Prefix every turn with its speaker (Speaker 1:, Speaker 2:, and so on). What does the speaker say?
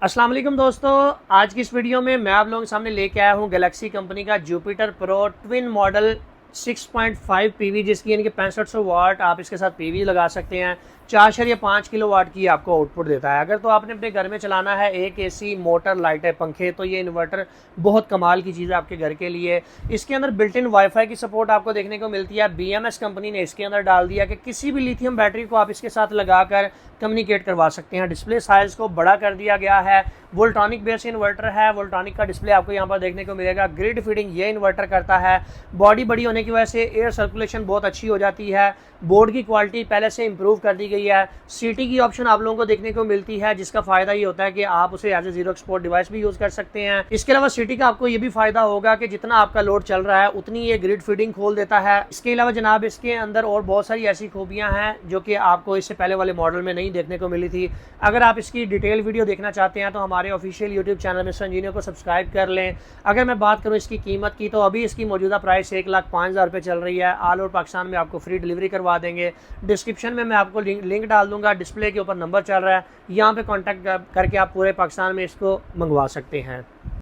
Speaker 1: अस्सलाम वालेकुम दोस्तों, आज की इस वीडियो में मैं आप लोगों के सामने लेके आया हूँ गैलेक्सी कंपनी का Jupiter pro twin model 6.5 PV, जिसकी यानी कि 6500 वाट आप इसके साथ पीवी लगा सकते हैं। 4.5 किलो वाट की आपको आउटपुट देता है। अगर तो आपने अपने घर में चलाना है एक एसी, मोटर, लाइटें, पंखे, तो ये इन्वर्टर बहुत कमाल की चीज़ है आपके घर के लिए। इसके अंदर बिल्ट इन वाईफाई की सपोर्ट आपको देखने को मिलती है। BMS कंपनी ने इसके अंदर डाल दिया कि किसी भी लिथियम बैटरी को आप इसके साथ लगाकर कम्युनिकेट करवा सकते हैं। डिस्प्ले साइज को बड़ा कर दिया गया है। वोल्टानिक बेस इन्वर्टर है। वोल्टानिक का डिस्प्ले आपको यहाँ पर देखने को मिलेगा। ग्रिड फीडिंग ये इन्वर्टर करता है। बॉडी बड़ी होने की वजह से एयर सर्कुलेशन बहुत अच्छी हो जाती है। बोर्ड की क्वालिटी पहले से इंप्रूव कर दी गई है। सीटी की ऑप्शन आप लोगों को देखने को मिलती है, जिसका फायदा ये होता है कि आप उसे as a zero export device भी यूज कर सकते हैं। इसके अलावा सीटी का आपको ये भी फायदा होगा कि जितना आपका लोड चल रहा है उतनी ये ग्रिड फीडिंग खोल देता है। इसके अलावा जनाब इसके अंदर और बहुत सारी ऐसी खूबियां हैं जो कि आपको इससे पहले वाले मॉडल में नहीं देखने को मिली थी। अगर आप इसकी डिटेल वीडियो देखना चाहते हैं तो हमारे official YouTube channel mister engineer को सब्सक्राइब कर लें। अगर मैं बात करूं इसकी कीमत की, तो अभी इसकी मौजूदा प्राइस 1,05,000 रुपये चल रही है। ऑल ओवर पाकिस्तान में आपको फ्री डिलीवरी करवा देंगे। डिस्क्रिप्शन में मैं आपको लिंक डाल दूंगा। डिस्प्ले के ऊपर नंबर चल रहा है, यहाँ पे कांटेक्ट करके आप पूरे पाकिस्तान में इसको मंगवा सकते हैं।